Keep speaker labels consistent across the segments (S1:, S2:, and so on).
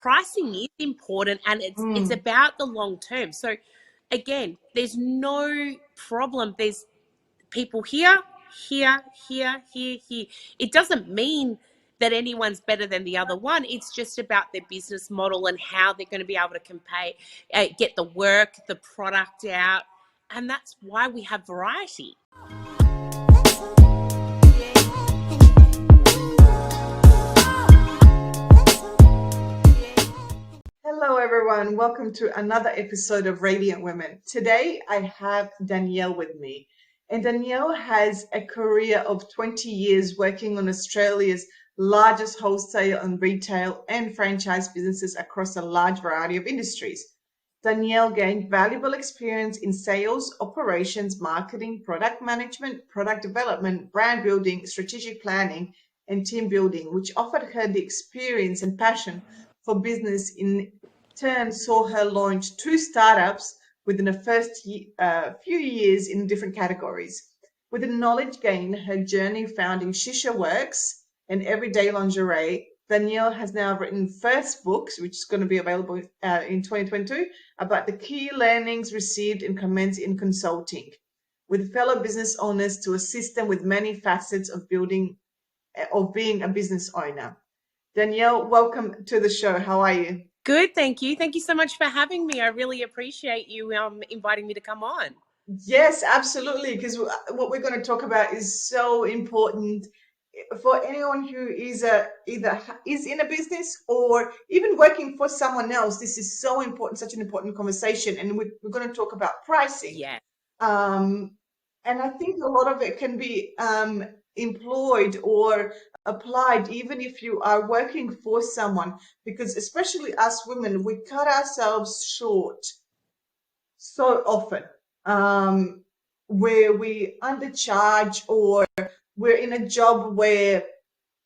S1: pricing is important, and it's about the long term. So again, there's no problem. There's people here, here, here, here, here. It doesn't mean that anyone's better than the other one. It's just about their business model and how they're going to be able to compare, get the work, the product out. And that's why we have variety.
S2: Hello, everyone. Welcome to another episode of Radiant Women. Today, I have Danielle with me. And Danielle has a career of 20 years working on Australia's largest wholesale and retail and franchise businesses across a large variety of industries. Danielle gained valuable experience in sales, operations, marketing, product management, product development, brand building, strategic planning, and team building, which offered her the experience and passion for business. In turn, saw her launch 2 startups within the first few years in different categories. With the knowledge gained, her journey founding Shisha Works and Everyday Lingerie, Danielle has now written first books, which is going to be available in 2022, about the key learnings received and comments in consulting with fellow business owners to assist them with many facets of being a business owner. Danielle, welcome to the show. How are you?
S1: Good, thank you. Thank you so much for having me. I really appreciate you inviting me to come on.
S2: Yes, absolutely, because what we're going to talk about is so important for anyone who is either is in a business or even working for someone else. This is so important, such an important conversation, and we're going to talk about pricing.
S1: Yeah.
S2: And I think a lot of it can be employed or applied even if you are working for someone, because especially us women, we cut ourselves short so often, where we undercharge, or we're in a job where,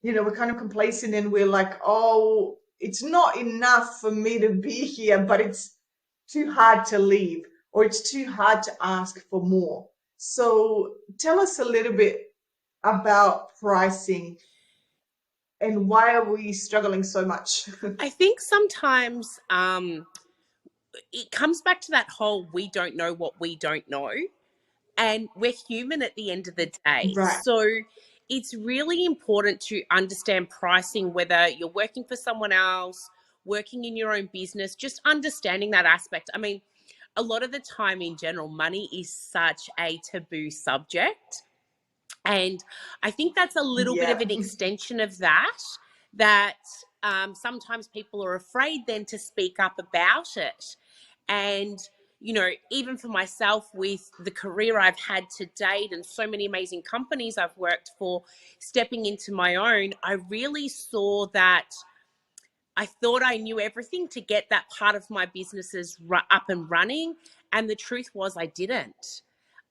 S2: we're kind of complacent and we're like, oh, it's not enough for me to be here, but it's too hard to leave, or it's too hard to ask for more. So tell us a little bit about pricing and why are we struggling so much?
S1: I think sometimes it comes back to that whole we don't know what we don't know. And we're human at the end of the day.
S2: Right.
S1: So it's really important to understand pricing, whether you're working for someone else, working in your own business, just understanding that aspect. I mean, a lot of the time in general, money is such a taboo subject. And I think that's a little bit of an extension of that sometimes people are afraid then to speak up about it. And, even for myself, with the career I've had to date and so many amazing companies I've worked for, stepping into my own, I really saw that I thought I knew everything to get that part of my businesses up and running. And the truth was I didn't.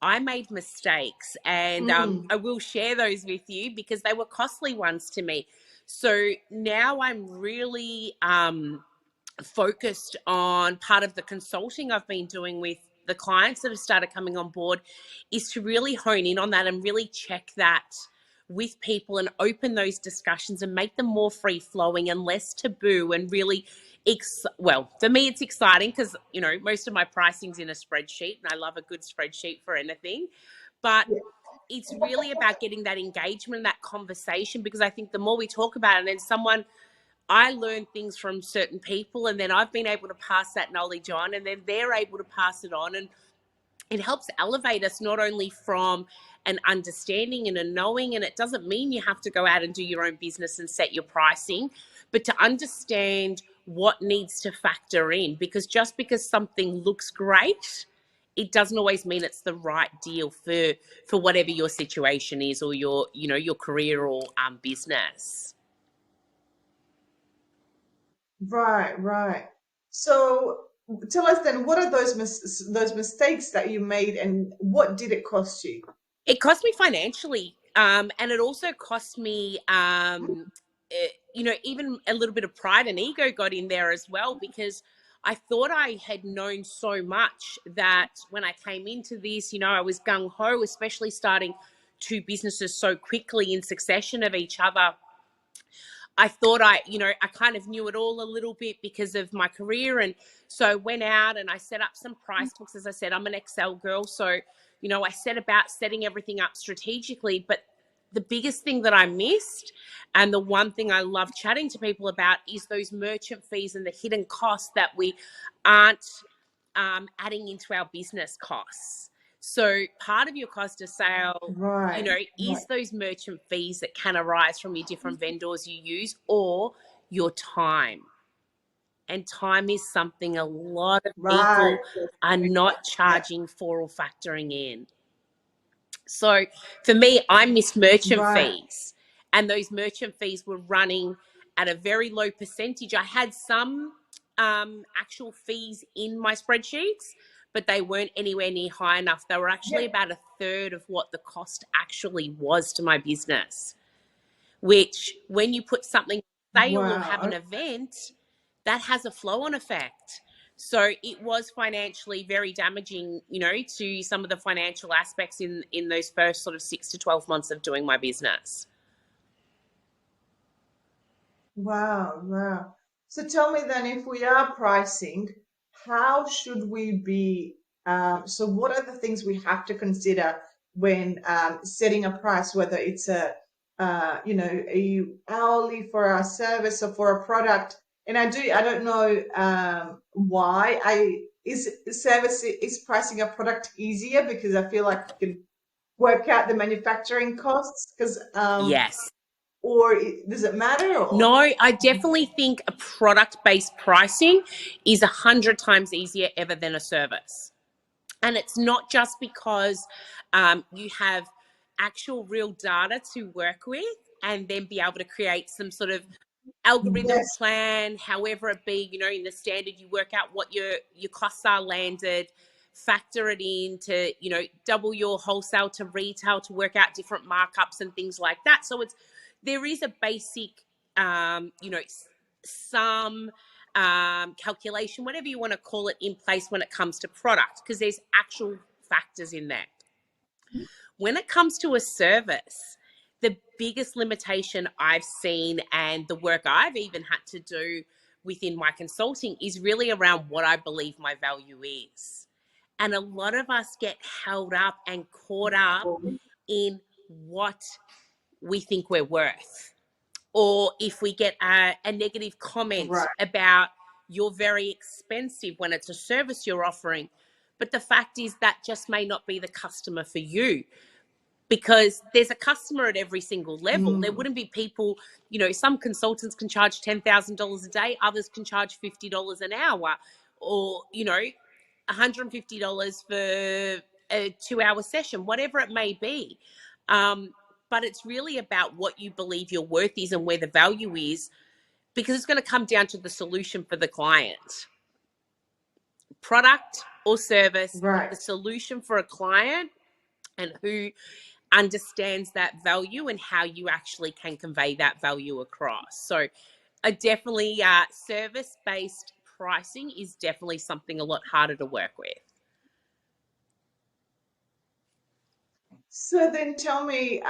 S1: I made mistakes, and I will share those with you because they were costly ones to me. So now I'm really focused on part of the consulting I've been doing with the clients that have started coming on board is to really hone in on that and really check that with people and open those discussions and make them more free flowing and less taboo, and really well, for me it's exciting because most of my pricing's in a spreadsheet and I love a good spreadsheet for anything, but it's really about getting that engagement, that conversation, because I think the more we talk about it, and then I learn things from certain people, and then I've been able to pass that knowledge on, and then they're able to pass it on, and it helps elevate us not only from an understanding and a knowing, and it doesn't mean you have to go out and do your own business and set your pricing, but to understand what needs to factor in, because just because something looks great, it doesn't always mean it's the right deal for whatever your situation is, or your career or business.
S2: Right. So tell us then, what are those mistakes that you made, and what did it cost you?
S1: It cost me financially, and it also cost me, even a little bit of pride and ego got in there as well, because I thought I had known so much that when I came into this, I was gung-ho, especially starting 2 businesses so quickly in succession of each other. I thought I kind of knew it all a little bit because of my career. And so went out and I set up some price books. As I said, I'm an Excel girl. So, I set about setting everything up strategically. But the biggest thing that I missed, and the one thing I love chatting to people about, is those merchant fees and the hidden costs that we aren't adding into our business costs. So part of your cost of sale,
S2: Right.
S1: is those merchant fees that can arise from your different vendors you use, or your time. And time is something a lot of
S2: Right.
S1: people are not charging for or factoring in. So for me, I missed merchant
S2: Right.
S1: fees, and those merchant fees were running at a very low percentage. I had some actual fees in my spreadsheets, but they weren't anywhere near high enough. They were actually
S2: Yep.
S1: about a third of what the cost actually was to my business, which when you put something on sale or have an
S2: Wow.
S1: event, that has a flow on effect. So it was financially very damaging, to some of the financial aspects in those first sort of 6 to 12 months of doing my business.
S2: Wow, wow. So tell me then, if we are pricing, how should we be? So what are the things we have to consider when setting a price, whether it's are you hourly for our service or for a product? And I don't know why is pricing a product easier, because I feel like you can work out the manufacturing costs, because
S1: Yes.
S2: or does it matter,
S1: No,
S2: or?
S1: I definitely think a product-based pricing is 100 times easier ever than a service. And it's not just because you have actual real data to work with and then be able to create some sort of algorithm
S2: Yes.
S1: plan, however it be, in the standard, you work out what your costs are landed, factor it in to, double your wholesale to retail to work out different markups and things like that. So there is a basic, some calculation, whatever you want to call it, in place when it comes to product, because there's actual factors in there. When it comes to a service, the biggest limitation I've seen, and the work I've even had to do within my consulting, is really around what I believe my value is. And a lot of us get held up and caught up in what we think we're worth. Or if we get a negative comment
S2: Right.
S1: about, you're very expensive, when it's a service you're offering. But the fact is that just may not be the customer for you, because there's a customer at every single level. There
S2: Mm.
S1: wouldn't be people, some consultants can charge $10,000 a day, others can charge $50 an hour, or, $150 for a 2 hour session, whatever it may be. But it's really about what you believe your worth is and where the value is, because it's going to come down to the solution for the client. Product or service, but
S2: Right.
S1: the solution for a client, and who understands that value and how you actually can convey that value across. So definitely service-based pricing is definitely something a lot harder to work with.
S2: So then tell me,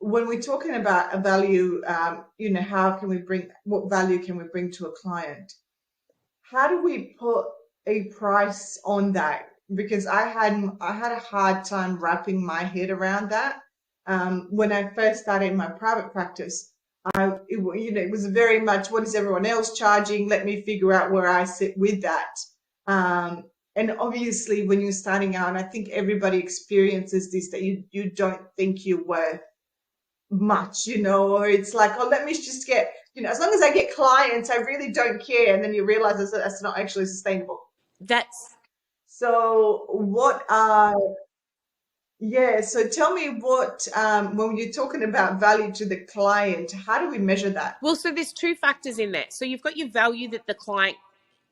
S2: when we're talking about a value, how can we what value can we bring to a client? How do we put a price on that? Because I had a hard time wrapping my head around that. When I first started my private practice, it was very much, what is everyone else charging? Let me figure out where I sit with that. Um, and obviously, when you're starting out, and I think everybody experiences this, that you don't think you're worth much, or it's like, oh, let me just get, as long as I get clients, I really don't care. And then you realize that's not actually sustainable.
S1: That's
S2: So yeah, so tell me what, when you're talking about value to the client, how do we measure that?
S1: Well, so there's two factors in there. So you've got your value that the client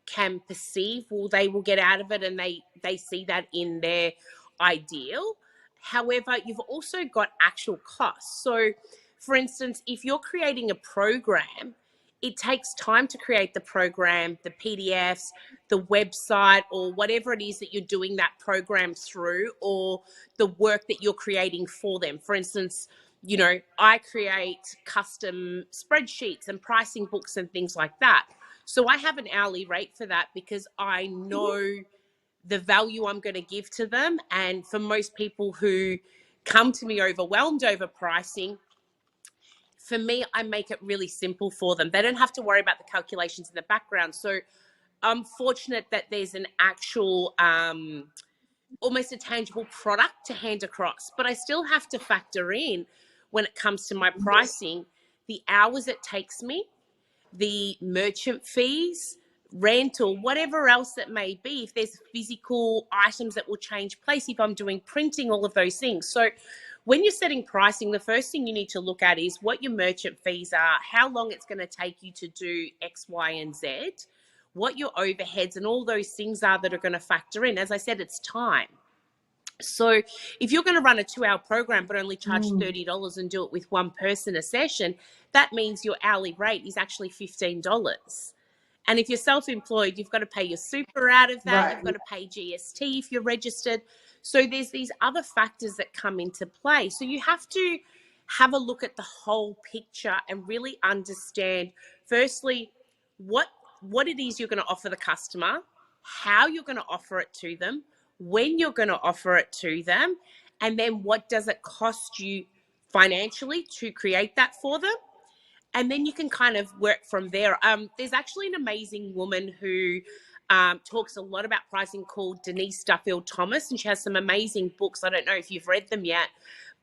S1: can perceive, or they will get out of it, and they see that in their ideal. However, you've also got actual costs. So for instance, if you're creating a program, it takes time to create the program, the PDFs, the website, or whatever it is that you're doing that program through, or the work that you're creating for them. For instance, You know, I create custom spreadsheets and pricing books and things like that. So I have an hourly rate for that because I know the value I'm going to give to them. And for most people who come to me overwhelmed over pricing, for me, I make it really simple for them. They don't have to worry about the calculations in the background. So I'm fortunate that there's an actual almost a tangible product to hand across, but I still have to factor in, when it comes to my
S2: Yes.
S1: pricing, the hours it takes me, the merchant fees, rent, or whatever else it may be. If there's physical items that will change place, if I'm doing printing, all of those things. So when you're setting pricing, the first thing you need to look at is what your merchant fees are, how long it's going to take you to do X, Y, and Z, what your overheads and all those things are that are going to factor in. As I said, it's time. So if you're going to run a 2-hour program but only charge
S2: Mm.
S1: $30 and do it with one person a session, that means your hourly rate is actually $15. And if you're self-employed, you've got to pay your super out of that.
S2: Right.
S1: You've got to pay GST if you're registered. So there's these other factors that come into play. So you have to have a look at the whole picture and really understand, firstly, what it is you're going to offer the customer, how you're going to offer it to them, when you're going to offer it to them, and then what does it cost you financially to create that for them. And then you can kind of work from there. There's actually an amazing woman who talks a lot about pricing called Denise Duffield Thomas, and she has some amazing books. I don't know if you've read them yet,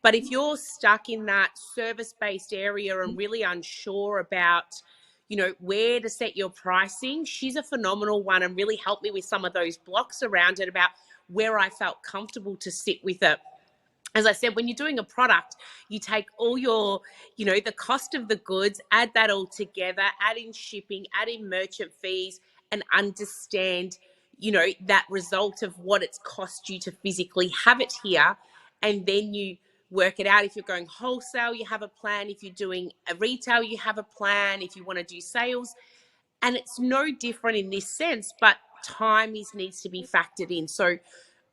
S1: but if you're stuck in that service-based area and really unsure about, you know, where to set your pricing, she's a phenomenal one and really helped me with some of those blocks around it, about where I felt comfortable to sit with it. As I said, when you're doing a product, you take all your, you know, the cost of the goods, add that all together, add in shipping, add in merchant fees, and understand, you know, that result of what it's cost you to physically have it here. And then you work it out. If you're going wholesale, you have a plan. If you're doing a retail, you have a plan. If you want to do sales, and it's no different in this sense, but time needs to be factored in. So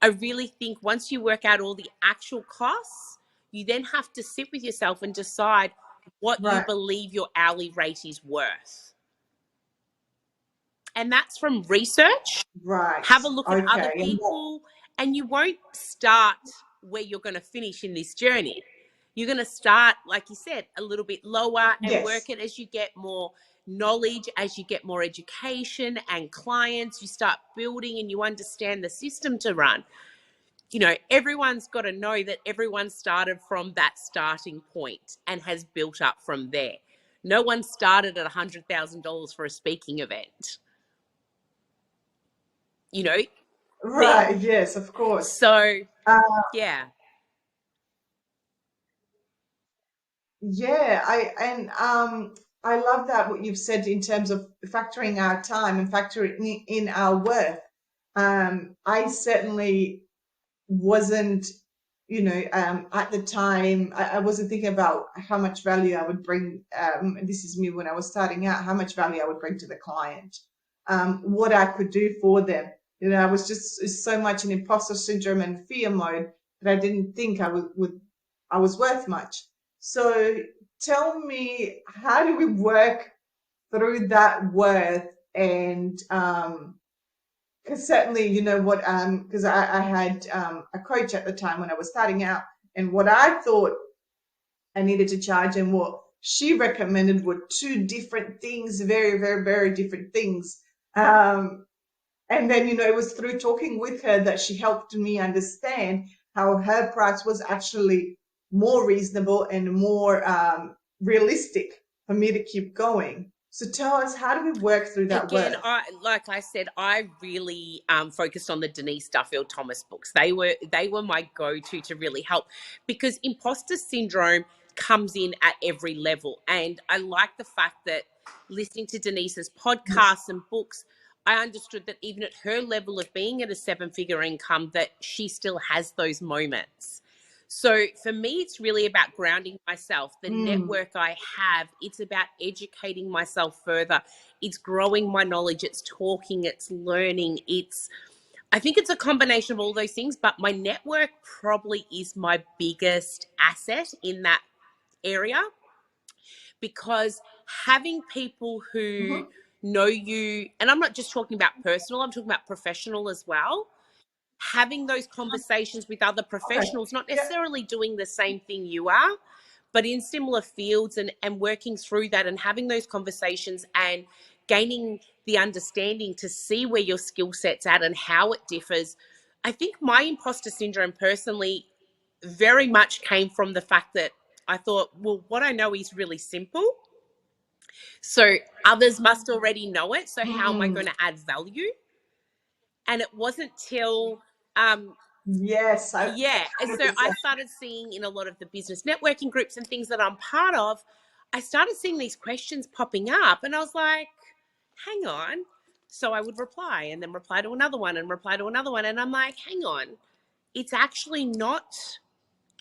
S1: I really think once you work out all the actual costs, you then have to sit with yourself and decide what you
S2: Right.
S1: believe your hourly rate is worth. And that's from research.
S2: Right.
S1: Have a look at other
S2: Okay.
S1: people, and you won't start where you're going to finish in this journey. You're going to start, like you said, a little bit lower and
S2: Yes.
S1: work it as you get more knowledge, as you get more education and clients, you start building and you understand the system to run. You know, everyone's got to know that everyone started from that starting point and has built up from there. No one started at $100,000 for a speaking event. You know, they,
S2: Right. Yes, of course.
S1: so
S2: Uh,
S1: yeah.
S2: yeah, I love that what you've said in terms of factoring our time and factoring in our worth. I certainly wasn't, at the time, I wasn't thinking about how much value I would bring. This is me when I was starting out, how much value I would bring to the client, what I could do for them. I was just so much in imposter syndrome and fear mode that I didn't think I was worth much. So tell me, how do we work through that worth? And because certainly, you know what, because I had a coach at the time when I was starting out, and what I thought I needed to charge and what she recommended were two different things, very, very, very different things. And then, it was through talking with her that she helped me understand how her price was actually more reasonable and more realistic for me to keep going. So tell us, how do we work through that
S1: Again,
S2: worth?
S1: like I said, I really focused on the Denise Duffield Thomas books. They were my go-to to really help, because imposter syndrome comes in at every level. And I like the fact that listening to Denise's
S2: Yes.
S1: podcasts and books, I understood that even at her level of being at a 7-figure income, that she still has those moments. So for me, it's really about grounding myself. The
S2: Mm.
S1: network I have, it's about educating myself further. It's growing my knowledge. It's talking, it's learning. I think it's a combination of all those things, but my network probably is my biggest asset in that area, because having people who
S2: Mhm.
S1: know you, and I'm not just talking about personal, I'm talking about professional as well, having those conversations with other
S2: Okay.
S1: professionals, not
S2: Yeah.
S1: necessarily doing the same thing you are, but in similar fields, and working through that and having those conversations and gaining the understanding to see where your skill set's at and how it differs. I think my imposter syndrome personally very much came from the fact that I thought, well, what I know is really simple. So others must already know it. So how am I
S2: Mm.
S1: going to add value? And it wasn't till um,
S2: Yes, I
S1: yeah. And so I
S2: 100%.
S1: started seeing in a lot of the business networking groups and things that I'm part of, I started seeing these questions popping up, and I was like, hang on. So I would reply and then reply to another one and reply to another one. And I'm like, hang on, it's actually not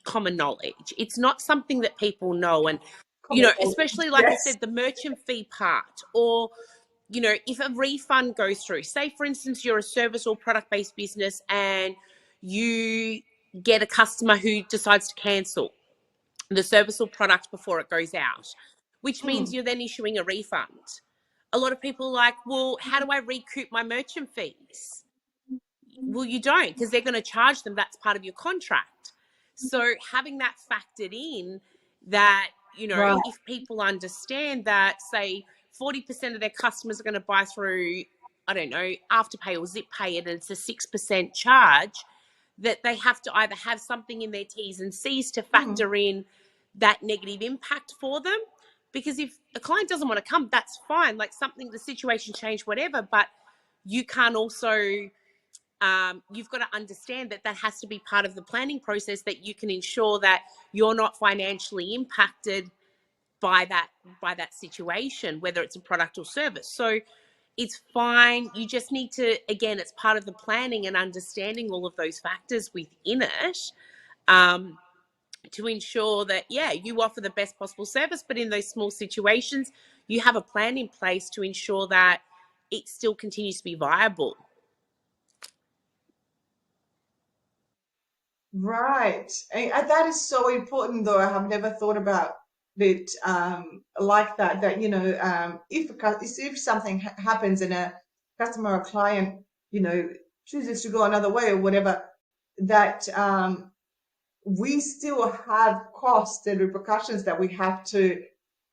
S1: common knowledge. It's not something that people know. And,
S2: Common knowledge.
S1: especially like I
S2: Yes.
S1: said, the merchant fee part, or if a refund goes through, say for instance, you're a service or product based business and you get a customer who decides to cancel the service or product before it goes out, which means
S2: Mm.
S1: you're then issuing a refund. A lot of people are like, well, how do I recoup my merchant fees? Well, you don't, because they're going to charge them. That's part of your contract. So having that factored in, that,
S2: Right.
S1: if people understand that, say 40% of their customers are going to buy through, I don't know, Afterpay or Zip Pay, and it's a 6% charge, that they have to either have something in their T's and C's to
S2: Mm.
S1: factor in that negative impact for them. Because if a client doesn't want to come, that's fine. Like, something, the situation changed, whatever, but you can't also, you've got to understand that that has to be part of the planning process, that you can ensure that you're not financially impacted by that situation, whether it's a product or service. So it's fine. You just need to, again, it's part of the planning and understanding all of those factors within it, um, to ensure that, yeah, you offer the best possible service, but in those small situations, you have a plan in place to ensure that it still continues to be viable.
S2: Right. And that is so important, though. I have never thought about it like that. That, if something happens and a customer or client, chooses to go another way or whatever, that we still have costs and repercussions that we have to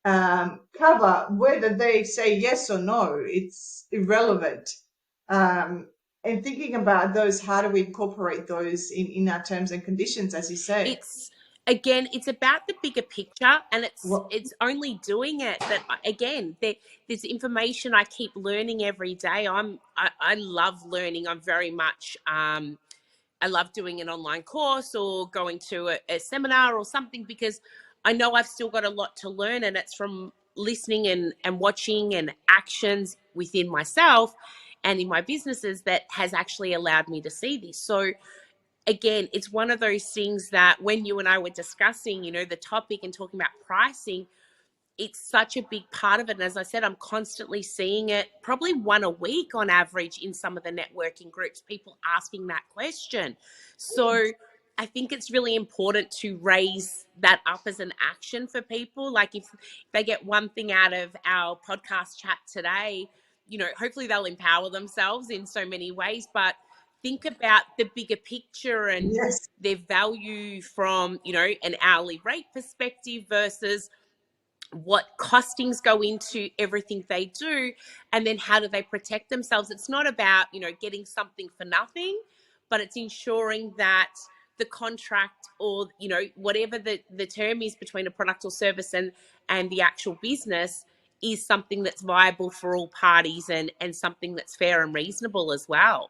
S2: cover, whether they say yes or no. It's irrelevant. Um, and thinking about those, how do we incorporate those in our terms and conditions, as you say?
S1: It's, again, it's about the bigger picture, and it's
S2: Well,
S1: it's only doing it that, again, there's information I keep learning every day. I love learning. I'm very much, I love doing an online course or going to a seminar or something, because I know I've still got a lot to learn, and it's from listening and watching and actions within myself and in my businesses that has actually allowed me to see this. So again, it's one of those things that when you and I were discussing, the topic and talking about pricing, it's such a big part of it. And as I said, I'm constantly seeing it, probably one a week on average in some of the networking groups, people asking that question. So I think it's really important to raise that up as an action for people. Like, if they get one thing out of our podcast chat today, hopefully they'll empower themselves in so many ways, but think about the bigger picture and
S2: yes.
S1: their value from, an hourly rate perspective versus what costings go into everything they do, and then how do they protect themselves. It's not about, getting something for nothing, but it's ensuring that the contract, or, whatever the term is between a product or service and the actual business, is something that's viable for all parties, and something that's fair and reasonable as well.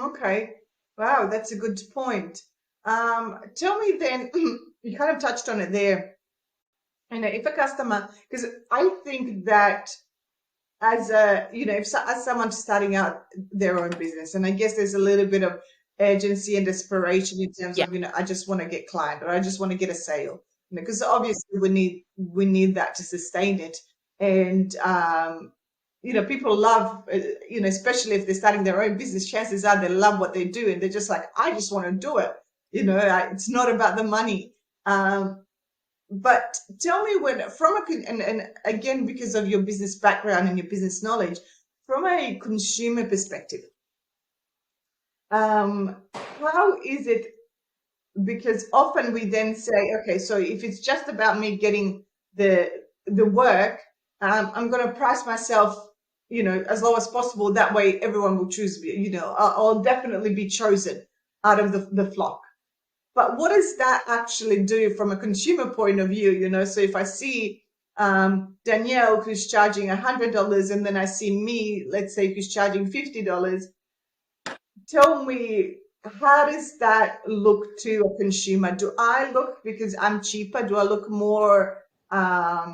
S2: Okay. Wow, that's a good point. Tell me then, you kind of touched on it there. If a customer, because I think that as as someone starting out their own business, and I guess there's a little bit of urgency and desperation in terms
S1: Yeah.
S2: of, I just want to get client, or I just want to get a sale, because obviously we need that to sustain it. And people love, especially if they're starting their own business, chances are they love what they do, and they're just like, I just want to do it. It's not about the money. But tell me, and again, because of your business background and your business knowledge, from a consumer perspective, how is it? Because often we then say, okay, so if it's just about me getting the work, I'm going to price myself, as low as possible. That way, everyone will choose me. I'll definitely be chosen out of the flock. But what does that actually do from a consumer point of view? So if I see Danielle who's charging $100, and then I see me, let's say, who's charging $50, tell me, how does that look to a consumer? Do I look, because I'm cheaper, do I look more, I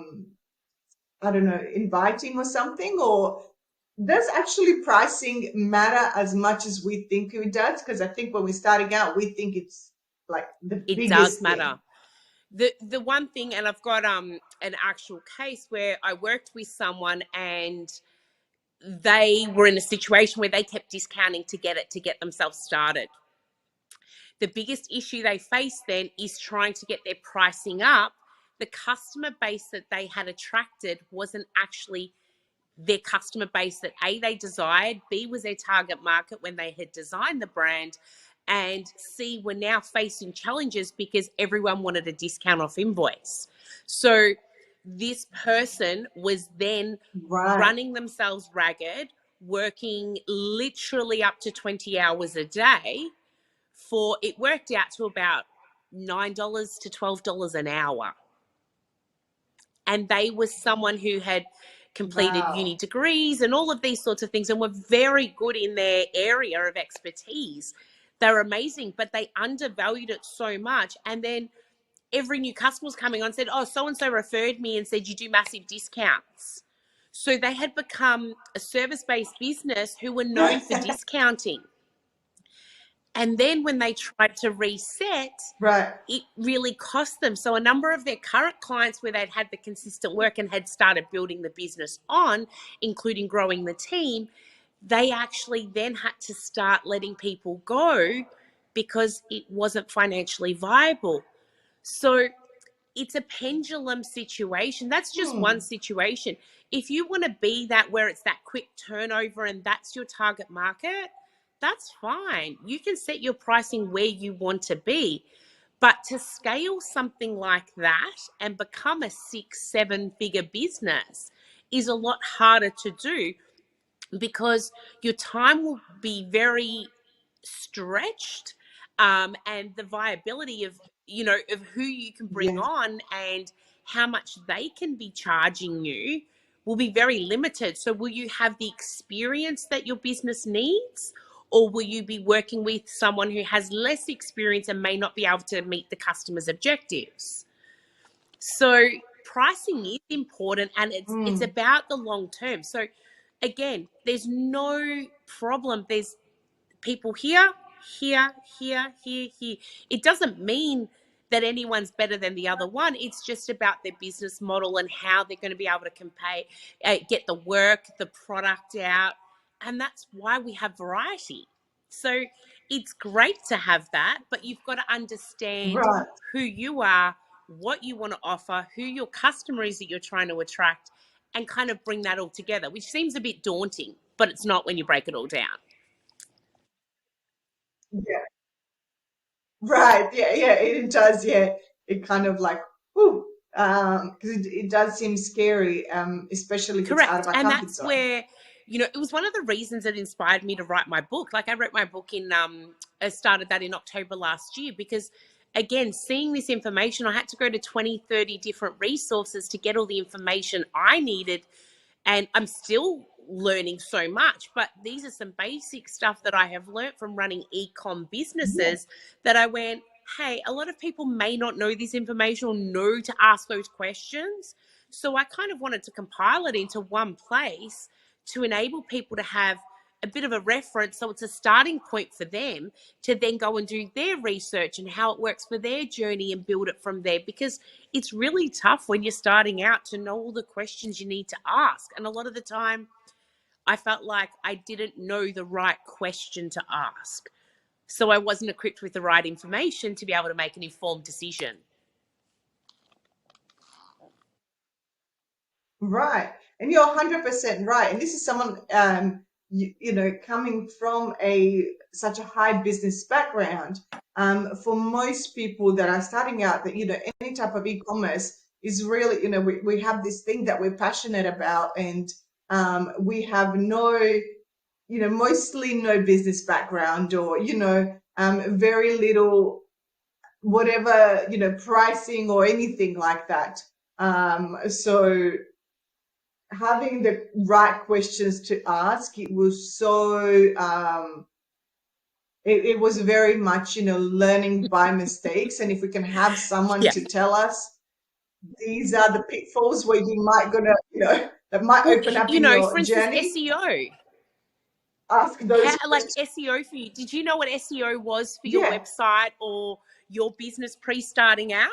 S2: don't know, inviting or something? Or does actually pricing matter as much as we think it does? Because I think when we're starting out, we think it's like the
S1: It does
S2: biggest thing.
S1: matter. The one thing, and I've got an actual case where I worked with someone, and they were in a situation where they kept discounting to get themselves started. The biggest issue they face then is trying to get their pricing up. The customer base that they had attracted wasn't actually their customer base that A, they desired, B, was their target market when they had designed the brand, and C, were now facing challenges because everyone wanted a discount off invoice. So this person was then
S2: Right.
S1: running themselves ragged, working literally up to 20 hours a day it worked out to about $9 to $12 an hour. And they were someone who had completed uni
S2: Wow.
S1: degrees and all of these sorts of things and were very good in their area of expertise. They're amazing, but they undervalued it so much. And then every new customer was coming on and said, oh, so-and-so referred me and said you do massive discounts. So they had become a service-based business who were known for discounting. And then when they tried to reset,
S2: Right.
S1: it really cost them. So a number of their current clients where they'd had the consistent work and had started building the business on, including growing the team, they actually then had to start letting people go because it wasn't financially viable. So it's a pendulum situation. That's just one
S2: Hmm.
S1: situation. If you want to be that where it's that quick turnover and that's your target market, that's fine. You can set your pricing where you want to be. But to scale something like that and become a 6-7 figure business is a lot harder to do because your time will be very stretched, and the viability of who you can bring
S2: Yes.
S1: on and how much they can be charging you will be very limited. So will you have the experience that your business needs, or will you be working with someone who has less experience and may not be able to meet the customer's objectives? So pricing is important, and it's
S2: Hmm.
S1: about the long term. So again, there's no problem. There's people here, here, here, here, here. It doesn't mean that anyone's better than the other one. It's just about their business model and how they're going to be able to get the work, the product out. And that's why we have variety. So it's great to have that, but you've got to understand
S2: Right.
S1: who you are, what you want to offer, who your customer is that you're trying to attract, and kind of bring that all together, which seems a bit daunting, but it's not when you break it all down.
S2: Yeah. Right. Yeah. Yeah. It does. Yeah. It kind of like, whoo, because it does seem scary, especially if it's out of
S1: Correct.
S2: our
S1: And
S2: comfort
S1: that's
S2: zone.
S1: where, it was one of the reasons that inspired me to write my book. Like I wrote my book I started that in October last year because, again, seeing this information, I had to go to 20, 30 different resources to get all the information I needed, and I'm still learning so much, but these are some basic stuff that I have learned from running e-com
S2: Yeah.
S1: businesses that I went, hey, a lot of people may not know this information or know to ask those questions. So I kind of wanted to compile it into one place to enable people to have a bit of a reference, so it's a starting point for them to then go and do their research and how it works for their journey and build it from there, because it's really tough when you're starting out to know all the questions you need to ask. And a lot of the time, I felt like I didn't know the right question to ask. So I wasn't equipped with the right information to be able to make an informed decision.
S2: Right. And you're 100% right. And this is someone, you know, coming from such a high business background. For most people that are starting out, that, you know, any type of e-commerce is really, you know, we have this thing that we're passionate about, and we have no, you know, mostly no business background, or, you know, very little, whatever, you know, pricing or anything like that. So having the right questions to ask, it was so it was very much, you know, learning by mistakes. And if we can have someone
S1: Yeah.
S2: to tell us these are the pitfalls where you might gonna, you know, that might
S1: Well,
S2: open up
S1: you
S2: in
S1: know, for
S2: your
S1: instance,
S2: journey,
S1: SEO.
S2: ask
S1: How,
S2: those
S1: like
S2: questions.
S1: SEO for you? Did you know what SEO was for your
S2: Yeah.
S1: website or your business pre-starting out?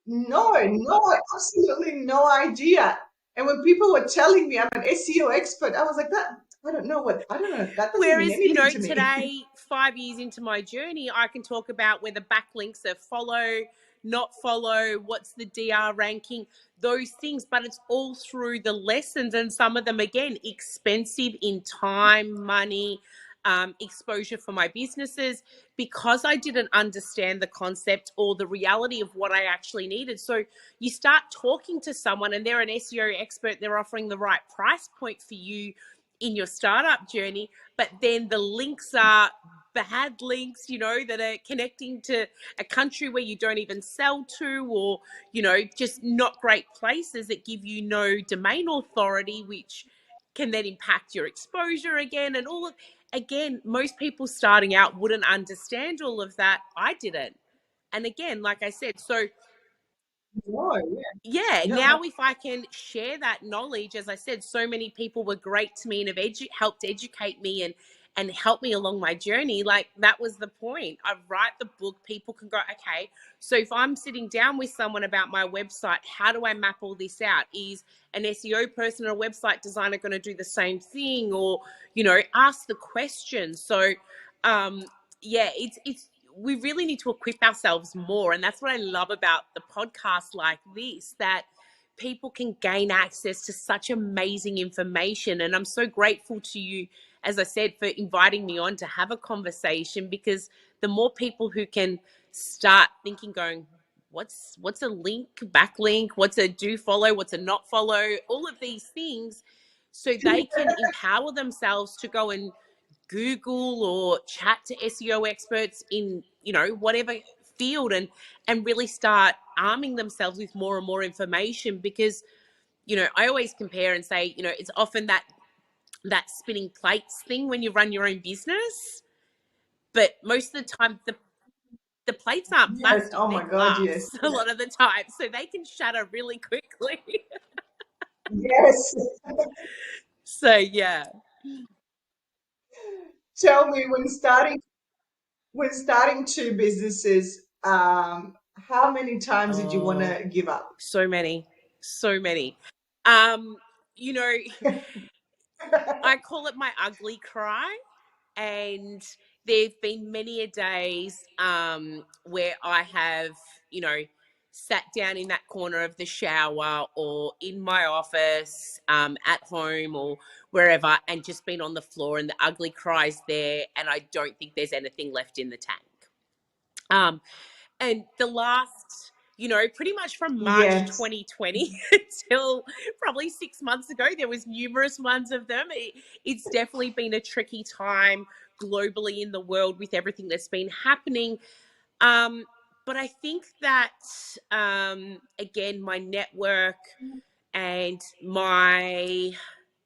S2: No, no, absolutely no idea. And when people were telling me I'm an SEO expert, I was like, that I don't know, that doesn't mean
S1: Whereas, you
S2: anything
S1: know,
S2: to me.
S1: today, 5 years into my journey, I can talk about whether backlinks are follow, not follow, what's the DR ranking, those things. But it's all through the lessons. And some of them, again, expensive in time, money, exposure for my businesses, because I didn't understand the concept or the reality of what I actually needed. So you start talking to someone and they're an SEO expert, they're offering the right price point for you in your startup journey, but then the links are bad links, you know, that are connecting to a country where you don't even sell to, or, you know, just not great places that give you no domain authority, which can then impact your exposure again. And all of, again, most people starting out wouldn't understand all of that. I didn't. And again, like I said, so
S2: No,
S1: yeah,
S2: yeah.
S1: now if I can share that knowledge, as I said, so many people were great to me and have helped educate me and help me along my journey. Like, that was the point. I write the book, people can go, okay, so if I'm sitting down with someone about my website, how do I map all this out? Is an SEO person or a website designer going to do the same thing? Or, you know, ask the question. So yeah, it's we really need to equip ourselves more. And that's what I love about the podcast like this, that people can gain access to such amazing information. And I'm so grateful to you, as I said, for inviting me on to have a conversation, because the more people who can start thinking, going, what's a link, backlink, what's a do follow, what's a not follow, all of these things, so they can empower themselves to go and Google or chat to SEO experts in, you know, whatever field, and really start arming themselves with more and more information. Because, you know, I always compare and say, you know, it's often that spinning plates thing when you run your own business, but most of the time the plates aren't
S2: Yes.
S1: plastic,
S2: Oh
S1: they're
S2: my God, yes.
S1: glass a lot of the time, so they can shatter really quickly.
S2: Yes.
S1: So yeah.
S2: Tell me, when starting two businesses, how many times did you want
S1: Oh,
S2: to give up?
S1: so many, so many. um you know, I call it my ugly cry. And there've been many a days where I have, you know, sat down in that corner of the shower or in my office, at home or wherever, and just been on the floor and the ugly cries there, and I don't think there's anything left in the tank. Um, and the last, you know, pretty much from March
S2: Yes.
S1: 2020 until probably 6 months ago, there was numerous ones of them. It's definitely been a tricky time globally in the world with everything that's been happening. um, but I think that, again, my network and my,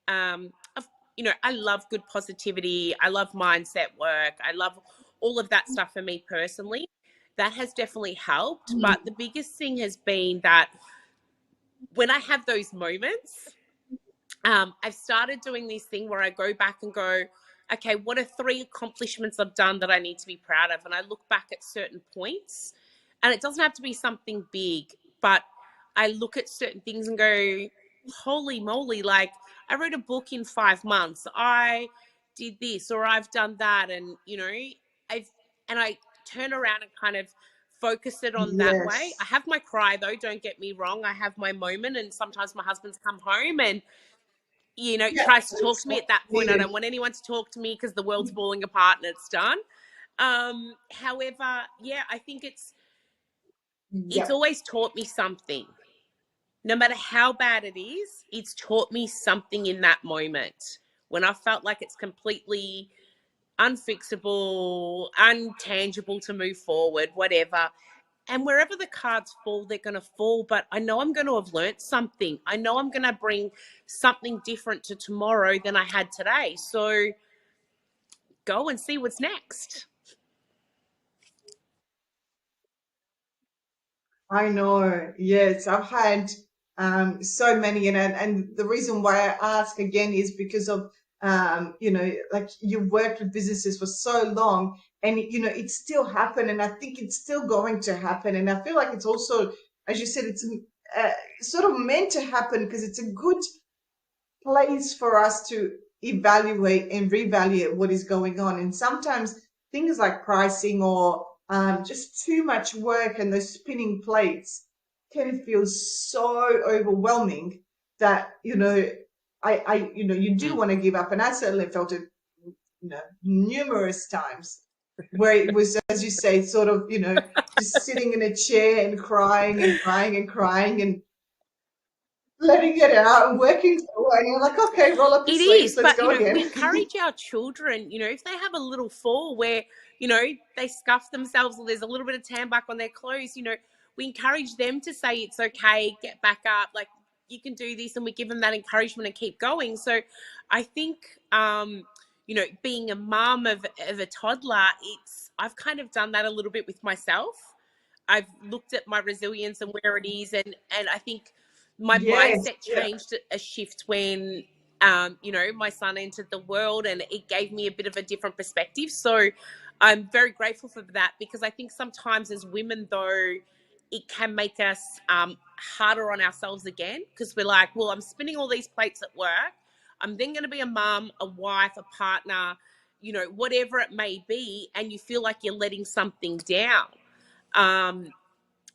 S1: you know, I love good positivity, I love mindset work, I love all of that stuff. For me personally, that has definitely helped. But the biggest thing has been that when I have those moments, I've started doing this thing where I go back and go, okay, what are 3 accomplishments I've done that I need to be proud of? And I look back at certain points, and it doesn't have to be something big, but I look at certain things and go, holy moly, like I wrote a book in 5 months. I did this or I've done that. And, I've, and I turn around and kind of focus it on that way. I
S2: Yes.
S1: have my cry though, don't get me wrong. I have my moment, and sometimes my husband's come home and,
S2: Yeah,
S1: tries to talk
S2: it's
S1: to me. At that point, I
S2: needed.
S1: don't want anyone to talk to me because the world's falling apart and it's done. However, yeah, I think it's
S2: Yep.
S1: always taught me something. No matter how bad it is, it's taught me something in that moment when I felt like it's completely unfixable, untangible to move forward, whatever. And wherever the cards fall, they're going to fall. But I know I'm going to have learnt something. I know I'm going to bring something different to tomorrow than I had today. So go and see what's next.
S2: I know. Yes, I've had so many, and the reason why I ask again is because of like you've worked with businesses for so long, and it's still happened, and I think it's still going to happen, and I feel like it's also, as you said, it's sort of meant to happen because it's a good place for us to evaluate and reevaluate what is going on. And sometimes things like pricing or just too much work and those spinning plates can feel so overwhelming that you do
S1: Mm.
S2: want to give up. And I certainly felt it, numerous times where it was, as you say, sort of, just sitting in a chair and crying and crying and crying and letting it out and working through it. And you're like, okay, roll up your
S1: It
S2: sleeves,
S1: is,
S2: let's
S1: but
S2: go
S1: we
S2: again.
S1: encourage our children, if they have a little fall where, they scuff themselves or there's a little bit of tan back on their clothes, we encourage them to say it's okay, get back up, like you can do this, and we give them that encouragement and keep going. So I think being a mum of a toddler, I've kind of done that a little bit with myself. I've looked at my resilience and where it is, and I think my
S2: Yes,
S1: mindset
S2: yeah.
S1: changed a shift when my son entered the world, and it gave me a bit of a different perspective. So I'm very grateful for that, because I think sometimes as women, though, it can make us harder on ourselves again, because we're like, well, I'm spinning all these plates at work. I'm then going to be a mum, a wife, a partner, whatever it may be, and you feel like you're letting something down. Um,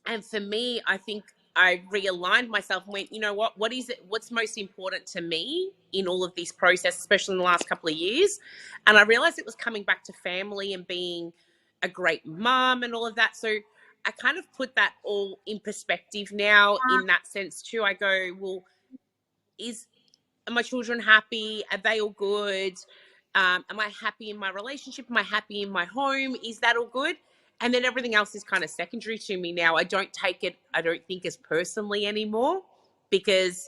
S1: and for me, I think I realigned myself and went, you know what is it? What's most important to me in all of this process, especially in the last couple of years? And I realized it was coming back to family and being a great mom and all of that. So I kind of put that all in perspective now in that sense too. I go, well, is are my children happy? Are they all good? Am I happy in my relationship? Am I happy in my home? Is that all good? And then everything else is kind of secondary to me now. I don't take it, I don't think as personally anymore, because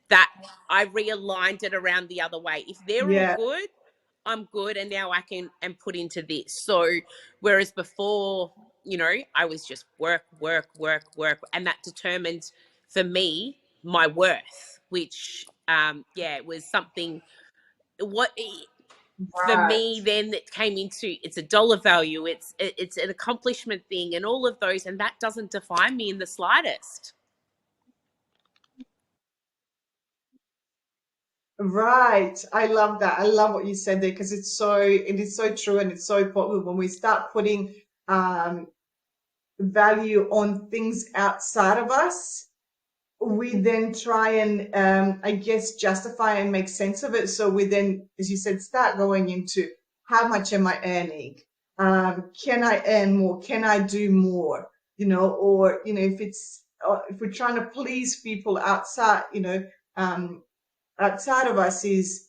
S1: that I realigned it around the other way. If they're all
S2: Yeah.
S1: good, I'm good, and now I can and put into this. So whereas before, I was just work, work, work, work, and that determined for me my worth, which yeah, it was something what for me
S2: Right.
S1: then it came into, it's a dollar value, it's an accomplishment thing and all of those, and that doesn't define me in the slightest.
S2: Right. I love that. I love what you said there because it is so true and it's so important when we start putting um, value on things outside of us. We then try and I guess justify and make sense of it. So we then, as you said, start going into how much am I earning? Can I earn more? Can I do more? Or if we're trying to please people outside, um, outside of us is,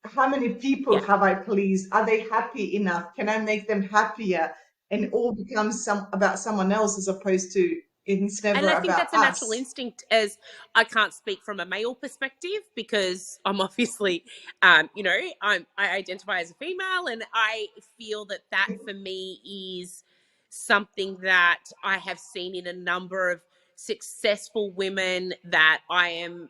S2: how many people
S1: Yeah.
S2: have I pleased? Are they happy enough? Can I make them happier? And it all becomes about someone else as opposed to it's
S1: And
S2: never
S1: I think
S2: about
S1: that's a natural
S2: us.
S1: instinct, as I can't speak from a male perspective because I'm obviously, I identify as a female, and I feel that for me is something that I have seen in a number of successful women that I am,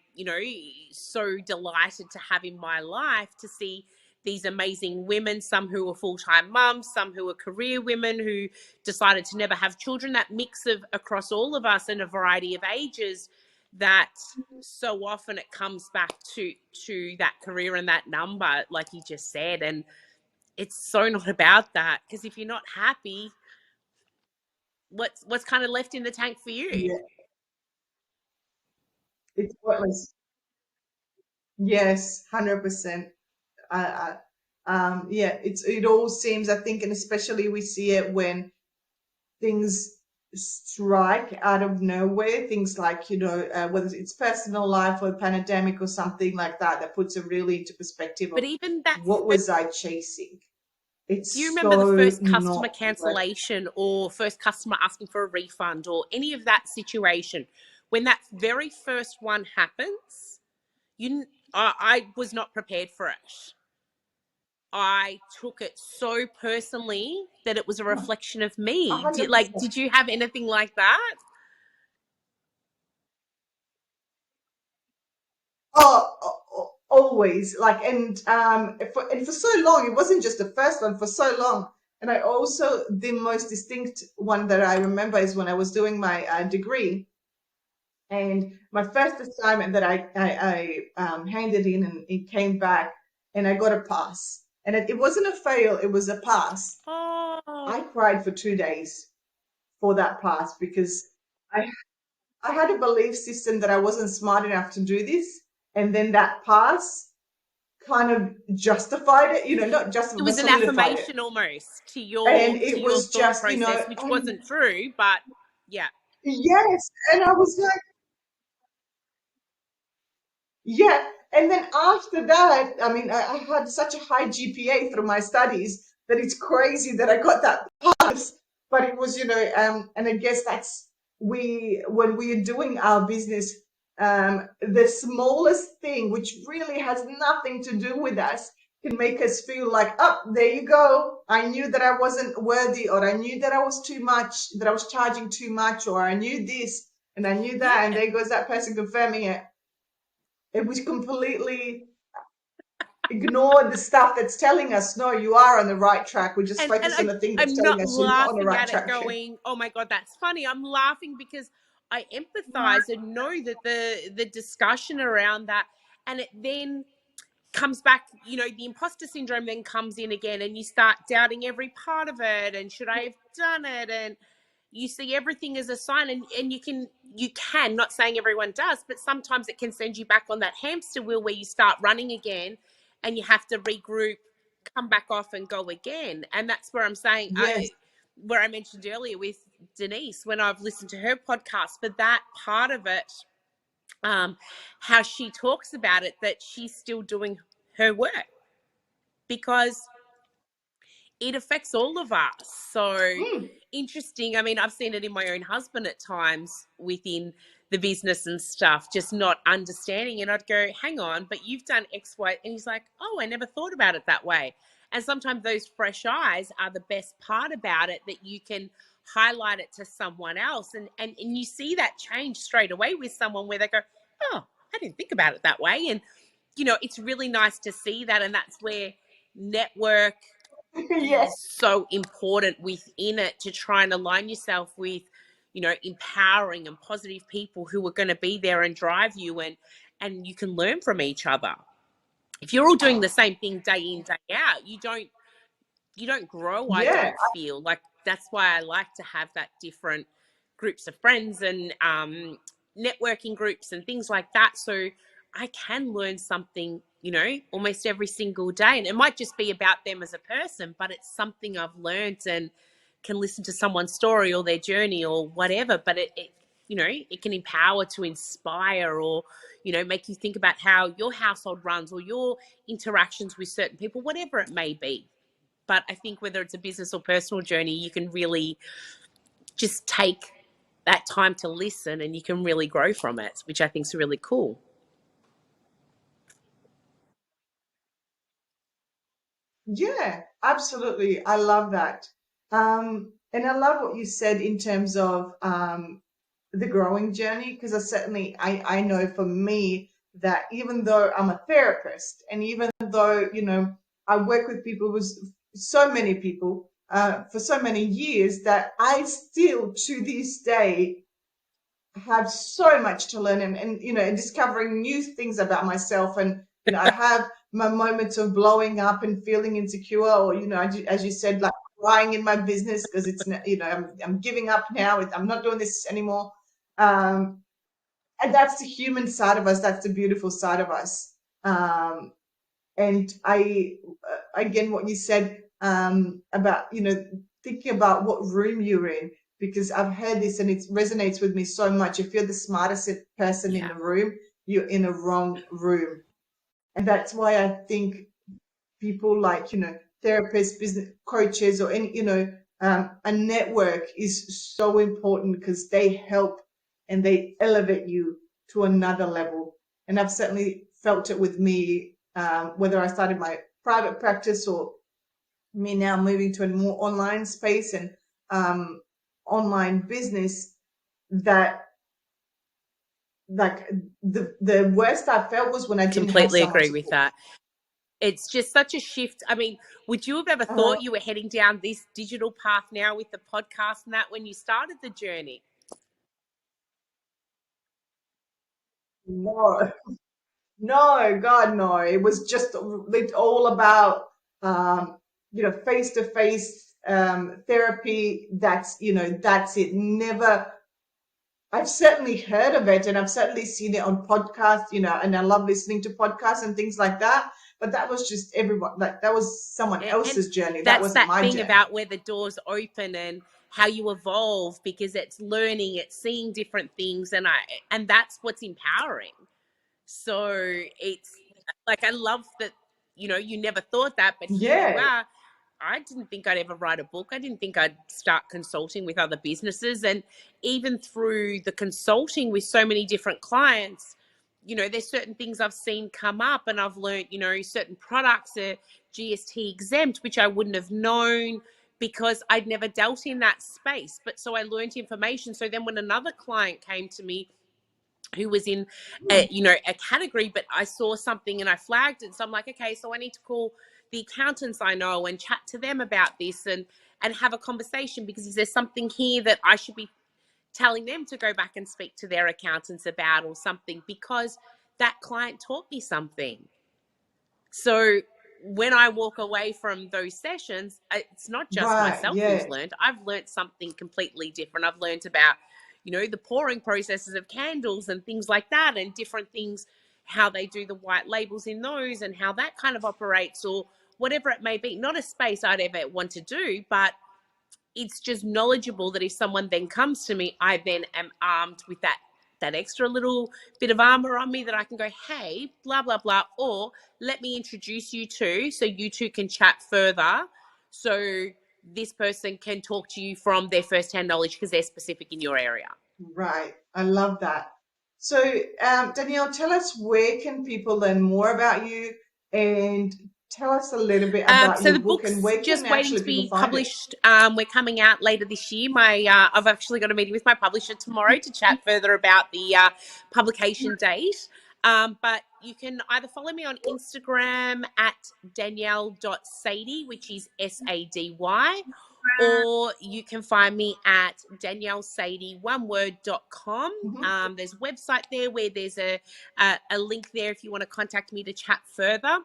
S1: so delighted to have in my life, to see these amazing women, some who are full-time mums, some who are career women who decided to never have children, that mix of across all of us and a variety of ages, that so often it comes back to that career and that number, like you just said. And it's so not about that, because if you're not happy, what's kind of left in the tank for you?
S2: Yeah, it's pointless. Yes, 100%. Yeah, it all seems, I think, and especially we see it when things strike out of nowhere, things like, whether it's personal life or pandemic or something like that, that puts it really into perspective
S1: But
S2: of
S1: even that,
S2: what was I chasing.
S1: do you
S2: It's
S1: remember the
S2: so
S1: first customer
S2: not worth.
S1: cancellation or first customer asking for a refund or any of that situation? When that very first one happens, I was not prepared for it. I took it so personally that it was a reflection of me. Did, like,
S2: 100%.
S1: did you have anything like that?
S2: Always like, and for so long, it wasn't just the first one, for so long. And I also, the most distinct one that I remember is when I was doing my degree, and my first assignment that I handed in, and it came back, and I got a pass, and it wasn't a fail, it was a pass.
S1: Oh,
S2: I cried for 2 days for that pass because I I had a belief system that I wasn't smart enough to do this, and then that pass kind of justified it, not
S1: it
S2: justified, but
S1: was an
S2: solidified it.
S1: affirmation almost to
S2: And
S1: to
S2: it
S1: your
S2: was
S1: thought
S2: just,
S1: process, which
S2: and
S1: wasn't true, but yeah.
S2: yes. And I was like, yeah. And then after that, I mean, I had such a high GPA through my studies that it's crazy that I got that pass. But it was, and I guess that's, when we are doing our business, the smallest thing, which really has nothing to do with us, can make us feel like, oh, there you go. I knew that I wasn't worthy, or I knew that I was too much, that I was charging too much, or I knew this and I knew that, and
S1: Yeah.
S2: there goes that person confirming it. It was completely ignore the stuff that's telling us, no, you are on the right track. We just
S1: And
S2: focus on the thing that's
S1: I'm
S2: telling
S1: not
S2: us you're not on the
S1: laughing
S2: right
S1: at it
S2: track.
S1: going, oh my God, that's funny. I'm laughing because I empathize and know that the discussion around that, and it then comes back, the imposter syndrome then comes in again, and you start doubting every part of it, and should I have done it? And you see everything as a sign, and you can, not saying everyone does, but sometimes it can send you back on that hamster wheel where you start running again and you have to regroup, come back off and go again. And that's where I'm saying,
S2: Yes,
S1: where I mentioned earlier with Denise, when I've listened to her podcast, but that part of it, how she talks about it, that she's still doing her work because it affects all of us. So
S2: mm,
S1: interesting. I mean, I've seen it in my own husband at times within the business and stuff, just not understanding. And I'd go, hang on, but you've done X, Y. And he's like, oh, I never thought about it that way. And sometimes those fresh eyes are the best part about it, that you can highlight it to someone else. And you see that change straight away with someone where they go, oh, I didn't think about it that way. And, it's really nice to see that. And that's where network
S2: yes,
S1: is so important within it, to try and align yourself with, empowering and positive people who are going to be there and drive you, and you can learn from each other. If you're all doing the same thing day in, day out, you don't grow. I
S2: yeah,
S1: don't feel like. That's why I like to have that different groups of friends and networking groups and things like that, so I can learn something, almost every single day. And it might just be about them as a person, but it's something I've learned, and can listen to someone's story or their journey or whatever. But it can empower, to inspire, or make you think about how your household runs or your interactions with certain people, whatever it may be. But I think whether it's a business or personal journey, you can really just take that time to listen, and you can really grow from it, which I think is really cool.
S2: yeah, absolutely. I love that. And I love what you said in terms of the growing journey, because I know for me that even though I'm a therapist, and even though, I work with people, with so many people for so many years, that I still to this day have so much to learn, and and discovering new things about myself. And I have my moments of blowing up and feeling insecure, or as you said, like crying in my business because it's I'm giving up now. I'm not doing this anymore. um and that's the human side of us. That's the beautiful side of us. And again, what you said about thinking about what room you're in, because I've heard this and it resonates with me so much. If you're the smartest person in
S1: Yeah.
S2: the room, you're in a wrong room. And that's why I think people like therapists, business coaches, or any a network is so important, because they help and they elevate you to another level. And I've certainly felt it with me, whether I started my private practice or me now moving to a more online space and online business, that like the worst I felt was when I didn't have
S1: Completely
S2: someone
S1: agree
S2: to
S1: with
S2: talk.
S1: that. It's just such a shift. I mean, would you have ever
S2: Uh,
S1: thought you were heading down this digital path now with the podcast and that when you started the journey?
S2: no, no, God, no. It was just it's all about face to face therapy. That's it. Never. I've certainly heard of it, and I've certainly seen it on podcasts, and I love listening to podcasts and things like that. But that was just everyone. Like that was someone
S1: And
S2: else's journey. That
S1: that's
S2: wasn't
S1: that
S2: my
S1: thing
S2: journey.
S1: about where the doors open and how you evolve, because it's learning, it's seeing different things, and that's what's empowering. So it's like, I love that, you never thought that, but here you
S2: Yeah,
S1: are. I didn't think I'd ever write a book. I didn't think I'd start consulting with other businesses. And even through the consulting with so many different clients, there's certain things I've seen come up, and I've learned, certain products are GST exempt, which I wouldn't have known because I'd never dealt in that space. But so I learned information. So then when another client came to me who was in a category, but I saw something and I flagged it, so I'm like, okay, so I need to call the accountants I know and chat to them about this, and have a conversation, because is there something here that I should be telling them to go back and speak to their accountants about, or something, because that client taught me something. So when I walk away from those sessions, it's not just
S2: right.
S1: myself who's
S2: Yeah.
S1: learned. I've learned something completely different. I've learned about, the pouring processes of candles and things like that, and different things, how they do the white labels in those, and how that kind of operates, or whatever it may be. Not a space I'd ever want to do, but it's just knowledgeable that if someone then comes to me, I then am armed with that extra little bit of armor on me, that I can go, hey, blah blah blah, or let me introduce you to, so you two can chat further, so this person can talk to you from their first-hand knowledge because they're specific in your area.
S2: Right. I love that. So, Danielle, tell us, where can people learn more about you, and tell us a little bit about
S1: So
S2: your
S1: the
S2: book, and
S1: book's
S2: where can
S1: just waiting
S2: actually
S1: to
S2: people
S1: be
S2: find it?
S1: published. We're coming out later this year. I've actually got a meeting with my publisher tomorrow to chat further about the publication date. But you can either follow me on Instagram at danielle.sadie, which is SADY, or you can find me at daniellesadie.com.
S2: Hmm.
S1: There's a website there where there's a link there if you want to contact me to chat further.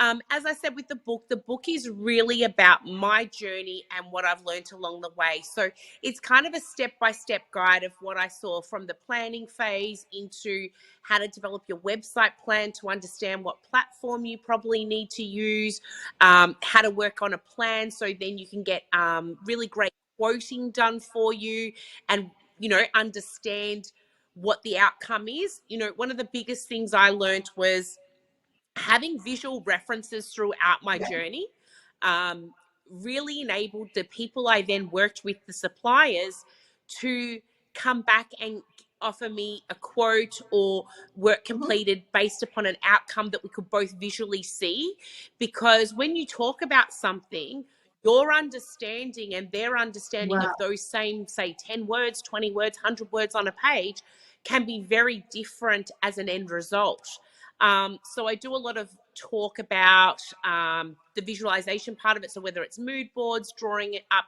S1: As I said with the book is really about my journey and what I've learned along the way. So it's kind of a step-by-step guide of what I saw from the planning phase into how to develop your website plan, to understand what platform you probably need to use, how to work on a plan so then you can get really great quoting done for you, and, understand what the outcome is. One of the biggest things I learned was having visual references throughout my
S2: Yeah.
S1: journey. um, really enabled the people I then worked with, the suppliers, to come back and offer me a quote or work
S2: Hmm.
S1: completed based upon an outcome that we could both visually see. Because when you talk about something, your understanding and their understanding
S2: Wow.
S1: of those same, say, 10 words, 20 words, 100 words on a page can be very different as an end result. So I do a lot of talk about the visualization part of it. So whether it's mood boards, drawing it up,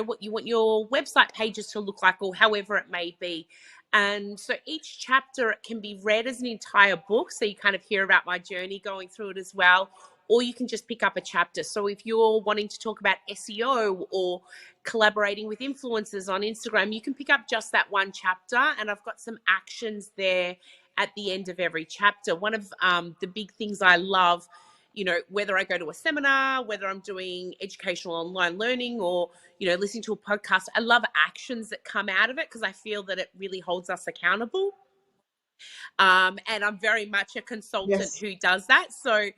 S1: what you want your website pages to look like, or however it may be. And so each chapter, it can be read as an entire book. So you kind of hear about my journey going through it as well. Or you can just pick up a chapter. So if you're wanting to talk about SEO or collaborating with influencers on Instagram, you can pick up just that one chapter. And I've got some actions there at the end of every chapter. One of the big things I love, whether I go to a seminar, whether I'm doing educational online learning or, listening to a podcast, I love actions that come out of it because I feel that it really holds us accountable. And I'm very much a consultant
S2: Yes.
S1: who does that. So,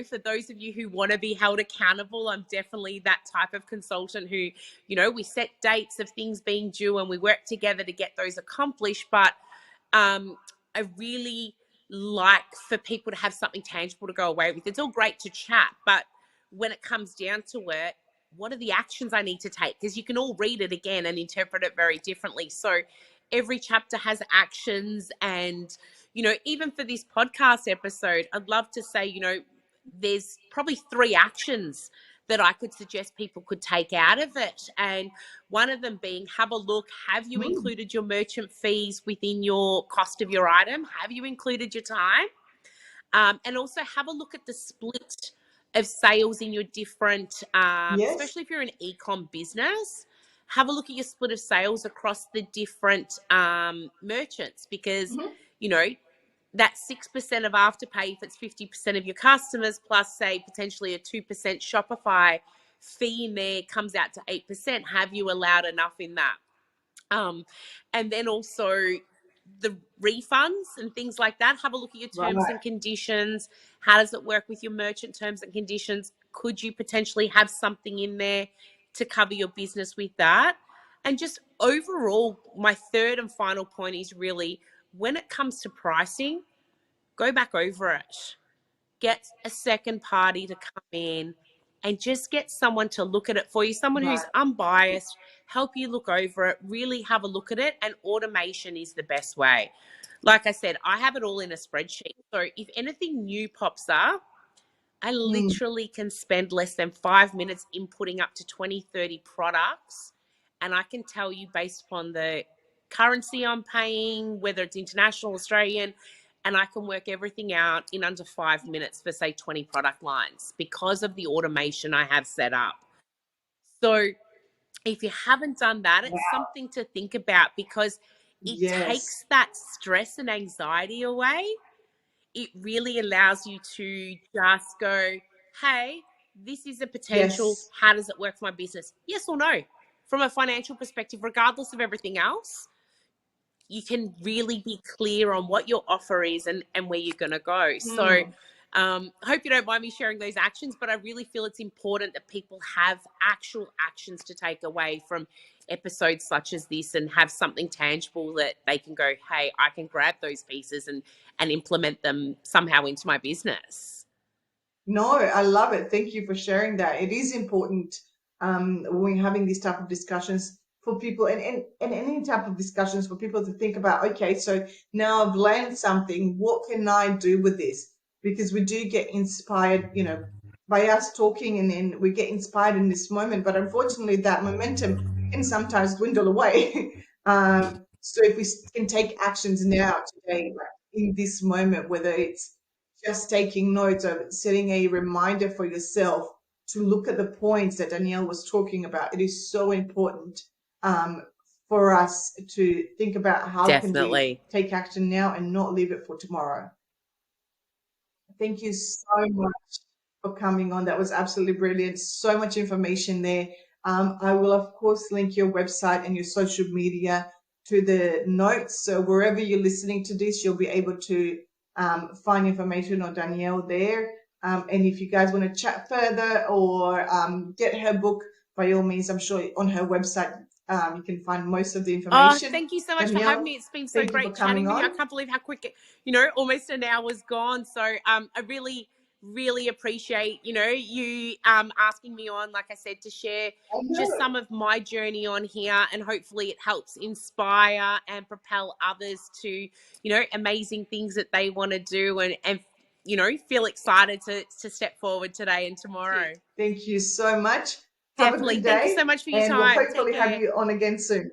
S1: for those of you who want to be held accountable, I'm definitely that type of consultant who, we set dates of things being due and we work together to get those accomplished. But I really like for people to have something tangible to go away with. It's all great to chat, but when it comes down to it, what are the actions I need to take? Because you can all read it again and interpret it very differently. So every chapter has actions. And, even for this podcast episode, I'd love to say, there's probably 3 actions that I could suggest people could take out of it. And one of them being, have a look. Have you included your merchant fees within your cost of your item? Have you included your time? And also have a look at the split of sales in your different,
S2: Yes.
S1: especially if you're an e-com business, have a look at your split of sales across the different merchants, because, that 6% of Afterpay, if it's 50% of your customers, plus say potentially a 2% Shopify fee in there, comes out to 8%. Have you allowed enough in that? And then also the refunds and things like that. Have a look at your terms
S2: Right.
S1: and conditions. How does it work with your merchant terms and conditions? Could you potentially have something in there to cover your business with that? And just overall, my third and final point is really, when it comes to pricing, go back over it. Get a second party to come in and just get someone to look at it for you, someone who's
S2: Right.
S1: unbiased, help you look over it, really have a look at it. And automation is the best way. Like I said, I have it all in a spreadsheet. So if anything new pops up, I
S2: Mm.
S1: literally can spend less than 5 minutes inputting up to 20, 30 products. And I can tell you based upon the currency I'm paying, whether it's international, Australian, and I can work everything out in under 5 minutes for, say, 20 product lines because of the automation I have set up. So if you haven't done that, it's
S2: Wow.
S1: something to think about because it
S2: Yes.
S1: takes that stress and anxiety away. It really allows you to just go, hey, this is a potential.
S2: Yes.
S1: How does it work for my business? Yes or no? From a financial perspective, regardless of everything else, you can really be clear on what your offer is and where you're going to go. So
S2: Mm.
S1: I hope you don't mind me sharing those actions, but I really feel it's important that people have actual actions to take away from episodes such as this and have something tangible that they can go, hey, I can grab those pieces and implement them somehow into my business.
S2: No, I love it. Thank you for sharing that. It is important when we're having these type of discussions for people and any type of discussions for people to think about, okay, so now I've learned something. What can I do with this? Because we do get inspired, by us talking and then we get inspired in this moment. But unfortunately, that momentum can sometimes dwindle away. So if we can take actions now, today, like in this moment, whether it's just taking notes or setting a reminder for yourself to look at the points that Danielle was talking about. It is so important um, for us to think about how can we
S1: Definitely.
S2: take action now and not leave it for tomorrow. Thank you so much for coming on. That was absolutely brilliant. So much information there. I will, of course, link your website and your social media to the notes. So wherever you're listening to this, you'll be able to find information on Danielle there. And if you guys want to chat further or get her book, by all means, I'm sure on her website you can find most of the
S1: Oh,
S2: information.
S1: thank you so much for having
S2: Danielle,
S1: me. It's been so
S2: thank you for
S1: great chatting
S2: coming
S1: with you. I
S2: on.
S1: can't believe how quick, almost an hour's gone. So I really, really appreciate, you asking me on, like I said, to share
S2: I
S1: just
S2: know.
S1: some of my journey on here. And hopefully it helps inspire and propel others to, amazing things that they want to do and feel excited to step forward today and tomorrow.
S2: Thank you so much. Have a
S1: Definitely.
S2: good
S1: Thank you so
S2: day,
S1: much for your
S2: and we'll
S1: time. Take
S2: hopefully have
S1: care.
S2: you on again soon.